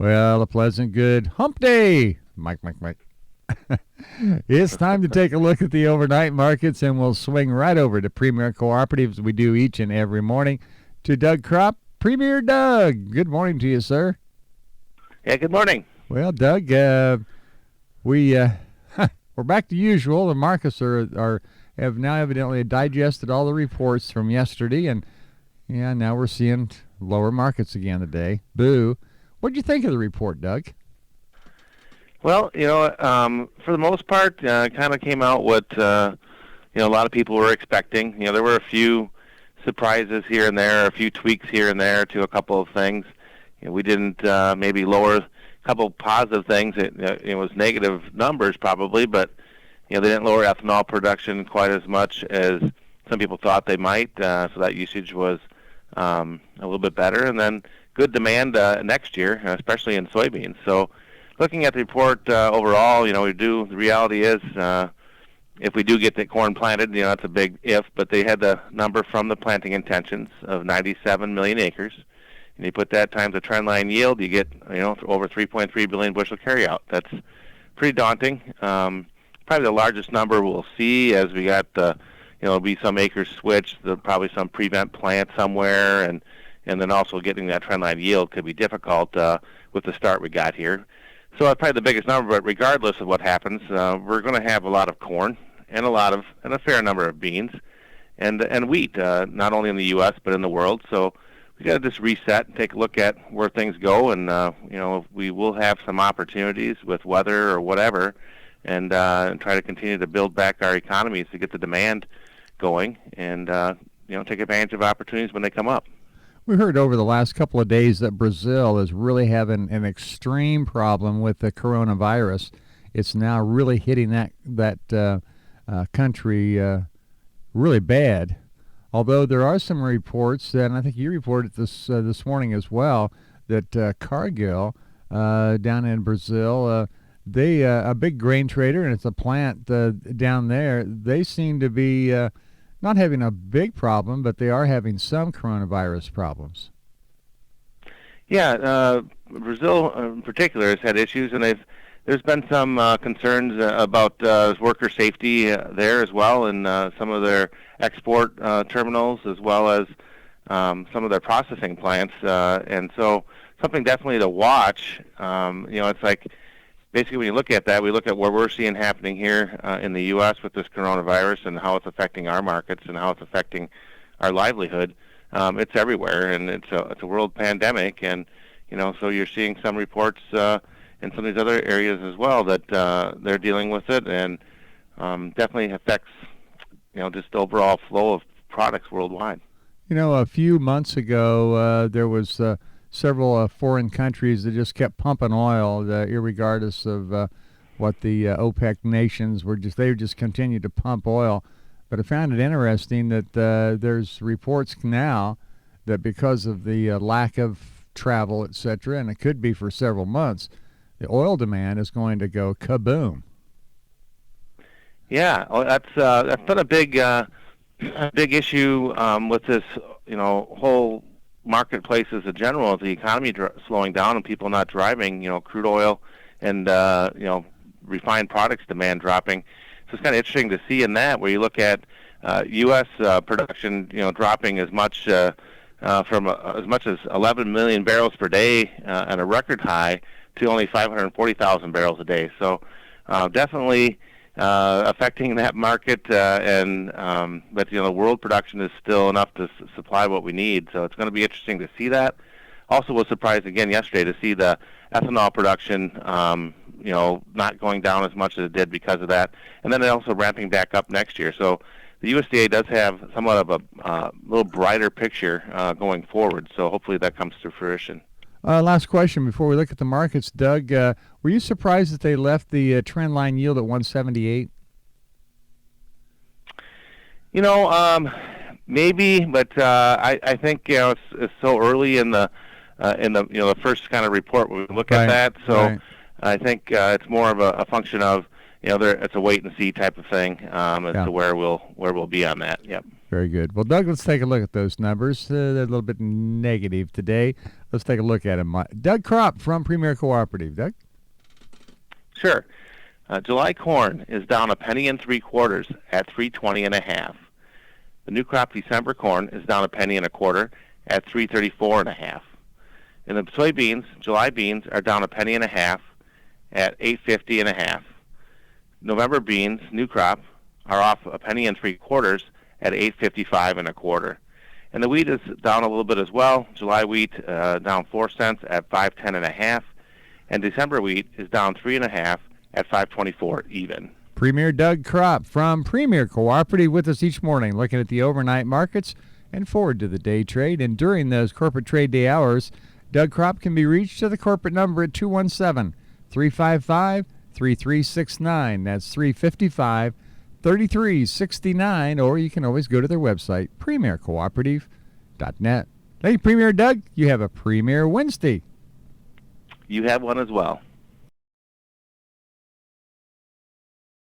Well, a pleasant good hump day. Mike. It's time to take a look at the overnight markets, and we'll swing right over to Premier Cooperatives. We do each and every morning to Doug Kropp. Premier Doug, good morning to you, sir. Yeah, good morning. Well, Doug, we're back to usual. The markets have now evidently digested all the reports from yesterday, and now we're seeing lower markets again today. Boo. What did you think of the report, Doug? Well, for the most part, kind of came out what a lot of people were expecting. There were a few surprises here and there, a few tweaks here and there to a couple of things. We didn't maybe lower a couple of positive things. It was negative numbers probably, but they didn't lower ethanol production quite as much as some people thought they might. So that usage was a little bit better, and then good demand next year, especially in soybeans. So looking at the report overall, the reality is if we do get the corn planted, that's a big if, but they had the number from the planting intentions of 97 million acres. And you put that times the trend line yield, you get, over 3.3 billion bushel carryout. That's pretty daunting. Probably the largest number we'll see as we got there'll be some acres switched, there'll probably some prevent plant somewhere, and then also getting that trendline yield could be difficult with the start we got here. So that's probably the biggest number, but regardless of what happens, we're going to have a lot of corn and a fair number of beans and wheat, not only in the U.S. but in the world. So we got to just reset and take a look at where things go, and we will have some opportunities with weather or whatever, and try to continue to build back our economies to get the demand going, and take advantage of opportunities when they come up. We heard over the last couple of days that Brazil is really having an extreme problem with the coronavirus. It's now really hitting that country really bad. Although there are some reports, and I think you reported this morning as well, that Cargill down in Brazil, they a big grain trader, and it's a plant down there. They seem to be not having a big problem, but they are having some coronavirus problems. Yeah, Brazil in particular has had issues, and there's been some concerns about worker safety there as well, and some of their export terminals, as well as some of their processing plants, and so something definitely to watch. It's like, basically, when you look at that, we look at what we're seeing happening here in the U.S. with this coronavirus and how it's affecting our markets and how it's affecting our livelihood. It's everywhere, and it's a world pandemic, and so you're seeing some reports in some of these other areas as well that they're dealing with it, and definitely affects just the overall flow of products worldwide. A few months ago, there was several foreign countries that just kept pumping oil, irregardless of what the OPEC nations were. They just continued to pump oil. But I found it interesting that there's reports now that because of the lack of travel, etc., and it could be for several months, the oil demand is going to go kaboom. Yeah, that's been a big issue with this whole marketplace as a general, the economy slowing down and people not driving, crude oil and refined products demand dropping. So it's kind of interesting to see in that, where you look at U.S. production, dropping as much from as much as 11 million barrels per day at a record high to only 540,000 barrels a day. So definitely affecting that market, but the world production is still enough to supply what we need. So it's going to be interesting to see that. Also was surprised again yesterday to see the ethanol production, not going down as much as it did because of that, and then also ramping back up next year. So the USDA does have somewhat of a little brighter picture going forward. So hopefully that comes to fruition. Last question before we look at the markets, Doug. Were you surprised that they left the trend line yield at 178? Maybe, but I think it's so early in the first kind of report when we look at that. So right. I think it's more of a function of it's a wait and see type of thing as to where we'll be on that. Yep. Very good. Well, Doug, let's take a look at those numbers. They're a little bit negative today. Let's take a look at them. Doug Kropp from Premier Cooperative. Doug? Sure. July corn is down a penny and 3/4 at 3.20 1/2. The new crop December corn is down a penny and 1/4 at 3.34 1/2. And the soybeans, July beans, are down a penny and 1/2 at 8.50 1/2. November beans, new crop, are off a penny and 3/4 at 8.55 1/4. And the wheat is down a little bit as well. July wheat down 4 cents at 5.10 1/2, and December wheat is down 3 1/2 at 5.24 even. Premier Doug Kropp from Premier Cooperative with us each morning, looking at the overnight markets and forward to the day trade. And during those corporate trade day hours, Doug Kropp can be reached to the corporate number at 217-355-3369. That's 355-3369, or you can always go to their website, premiercooperative.net. Hey, Premier Doug, you have a Premier Wednesday. You have one as well.